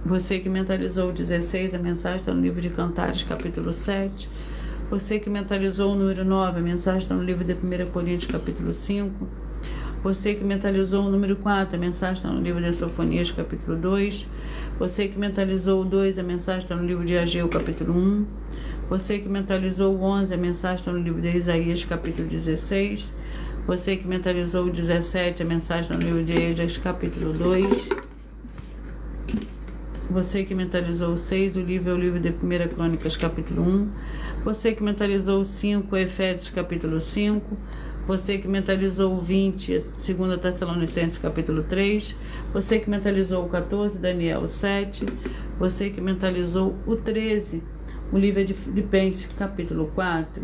Você que mentalizou o 16, a mensagem está no livro de Cantares capítulo 7. Você que mentalizou o número 9, a mensagem está no livro de 1 Coríntios capítulo 5. Você que mentalizou o número 4, a mensagem está no livro de Sofonias capítulo 2. Você que mentalizou o 2, a mensagem está no livro de Ageu capítulo 1. Você que mentalizou o 11, a mensagem está no livro de Isaías capítulo 16. Você que mentalizou o 17, a mensagem está no livro de Esdras capítulo 2. Você que mentalizou o 6, o livro é o livro de 1 Crônicas capítulo 1. Você que mentalizou o 5, Efésios capítulo 5. Você que mentalizou o 20, 2 Tessalonicenses capítulo 3. Você que mentalizou o 14, Daniel 7. Você que mentalizou o 13, o livro é de Filipenses capítulo 4.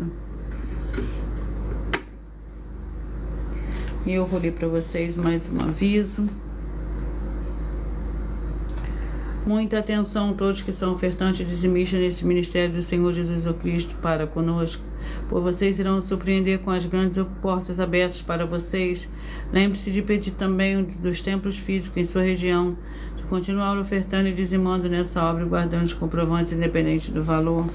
E eu vou ler para vocês mais um aviso. Muita atenção, todos que são ofertantes e dizimistas nesse ministério do Senhor Jesus Cristo para conosco, por vocês irão surpreender com as grandes portas abertas para vocês. Lembre-se de pedir também dos templos físicos em sua região, de continuar ofertando e dizimando nessa obra, guardando os comprovantes independente do valor.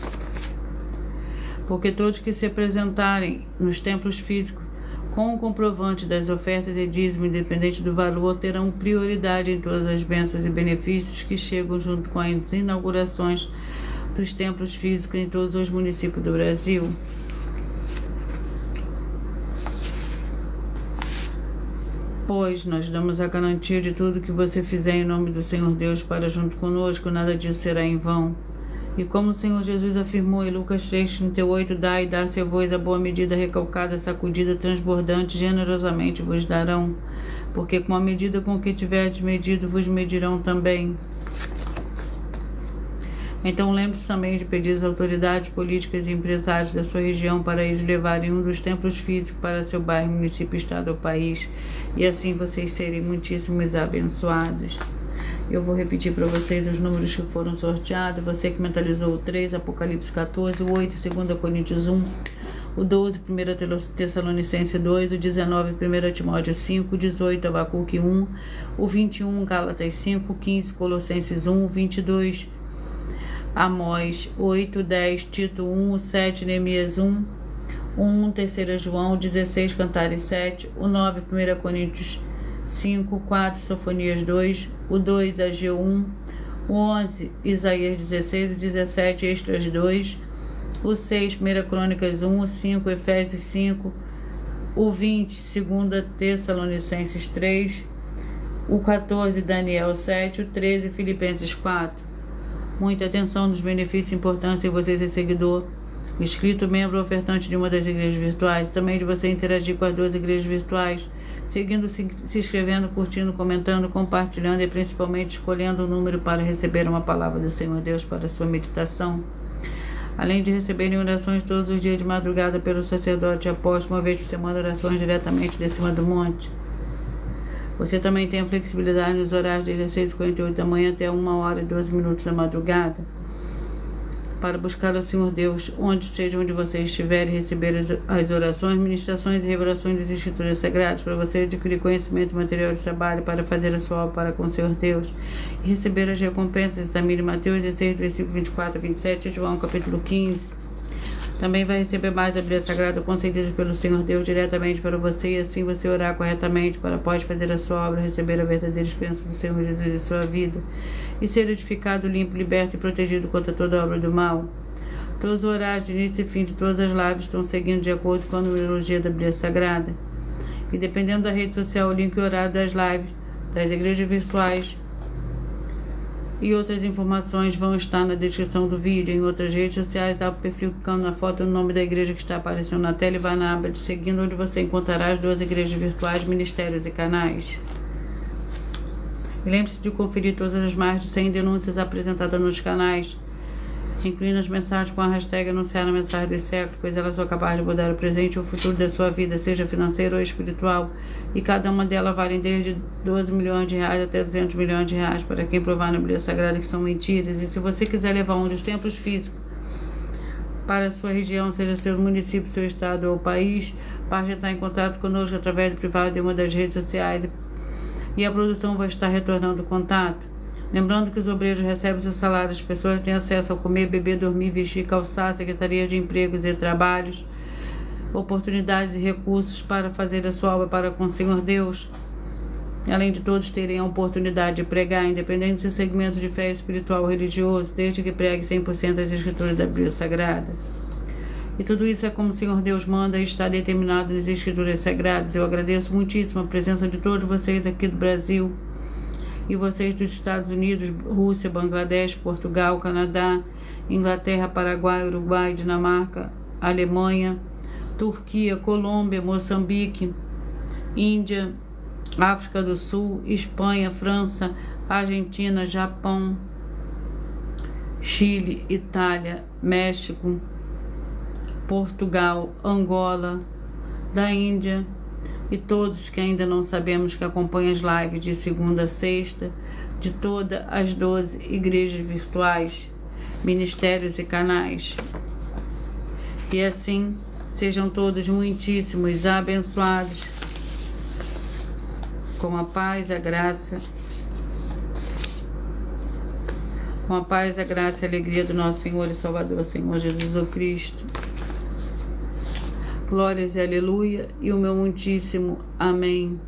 Porque todos que se apresentarem nos templos físicos com o comprovante das ofertas e dízimo, independente do valor, terão prioridade em todas as bênçãos e benefícios que chegam junto com as inaugurações dos templos físicos em todos os municípios do Brasil. Pois nós damos a garantia de tudo que você fizer em nome do Senhor Deus para junto conosco, nada disso será em vão. E como o Senhor Jesus afirmou em Lucas 3,38, dai e dá-se-vos a boa medida, recalcada, sacudida, transbordante, generosamente vos darão, porque com a medida com que tiverdes medido, vos medirão também. Então lembre-se também de pedir às autoridades políticas e empresários da sua região para eles levarem um dos templos físicos para seu bairro, município, estado ou país, e assim vocês serem muitíssimos abençoados. Eu vou repetir para vocês os números que foram sorteados. Você que mentalizou o 3, Apocalipse 14, o 8, 2 Coríntios 1, o 12, 1 Tessalonicenses 2, o 19, 1 Timóteo 5, o 18, Abacuque 1, o 21, Gálatas 5, o 15, Colossenses 1, o 22, Amós 8, 10, Tito 1, o 7, Neemias 1, o 1, 3 João, o 16, Cantares 7, o 9, 1 Coríntios 5, 4, Sofonias 2, o 2, Ageu 1, o 11, Isaías 16, o 17, Esdras 2, o 6, 1 Crônicas 1, o 5, Efésios 5, o 20, 2 Tessalonicenses 3, o 14, Daniel 7, o 13, Filipenses 4. Muita atenção nos benefícios e importância em você ser seguidor, inscrito, membro ou ofertante de uma das igrejas virtuais, também de você interagir com as 2 igrejas virtuais, seguindo, se inscrevendo, curtindo, comentando, compartilhando e principalmente escolhendo o número para receber uma palavra do Senhor Deus para a sua meditação. Além de receberem orações todos os dias de madrugada pelo sacerdote e apóstolo, uma vez por semana, orações diretamente de cima do monte. Você também tem a flexibilidade nos horários de 16h48 da manhã até 1h12 da madrugada, para buscar o Senhor Deus, onde você estiver, e receber as orações, ministrações e revelações das Escrituras Sagradas, para você adquirir conhecimento material de trabalho, para fazer a sua obra para com o Senhor Deus, e receber as recompensas. Examine Mateus 16, versículo 24 a 27, João capítulo 15. Também vai receber mais a Bíblia Sagrada concedida pelo Senhor Deus diretamente para você, e assim você orar corretamente para, após fazer a sua obra, receber a verdadeira experiência do Senhor Jesus em sua vida e ser edificado, limpo, liberto e protegido contra toda obra do mal. Todos os horários de início e fim de todas as lives estão seguindo de acordo com a numerologia da Bíblia Sagrada. E dependendo da rede social, o link e horário das lives, das igrejas virtuais e outras informações vão estar na descrição do vídeo. Em outras redes sociais, há o perfil clicando na foto no nome da igreja que está aparecendo na tela e vai na aba de seguindo, onde você encontrará as 2 igrejas virtuais, ministérios e canais. E lembre-se de conferir todas as mais de 100 denúncias apresentadas nos canais, incluindo as mensagens com a hashtag anunciar a mensagem do século, pois elas são capazes de mudar o presente ou o futuro da sua vida, seja financeiro ou espiritual, e cada uma delas vale desde 12 milhões de reais até 200 milhões de reais para quem provar na Bíblia Sagrada que são mentiras. E se você quiser levar um dos templos físicos para a sua região, seja seu município, seu estado ou país, basta entrar em contato conosco através do privado de uma das redes sociais e a produção vai estar retornando o contato. Lembrando que os obreiros recebem seu salário, as pessoas têm acesso a comer, beber, dormir, vestir, calçar, secretarias de empregos e trabalhos, oportunidades e recursos para fazer a sua obra para com o Senhor Deus. Além de todos terem a oportunidade de pregar, independente do seu segmento de fé espiritual ou religioso, desde que pregue 100% as escrituras da Bíblia Sagrada. E tudo isso é como o Senhor Deus manda e está determinado nas escrituras sagradas. Eu agradeço muitíssimo a presença de todos vocês aqui do Brasil, e vocês dos Estados Unidos, Rússia, Bangladesh, Portugal, Canadá, Inglaterra, Paraguai, Uruguai, Dinamarca, Alemanha, Turquia, Colômbia, Moçambique, Índia, África do Sul, Espanha, França, Argentina, Japão, Chile, Itália, México, Portugal, Angola, da Índia, e todos que ainda não sabemos que acompanham as lives de segunda a sexta, de todas as 12 igrejas virtuais, ministérios e canais. E assim, sejam todos muitíssimos abençoados, com a paz, a graça, com a paz, a graça e a alegria do nosso Senhor e Salvador, Senhor Jesus Cristo. Glórias e aleluia, e o meu muitíssimo amém.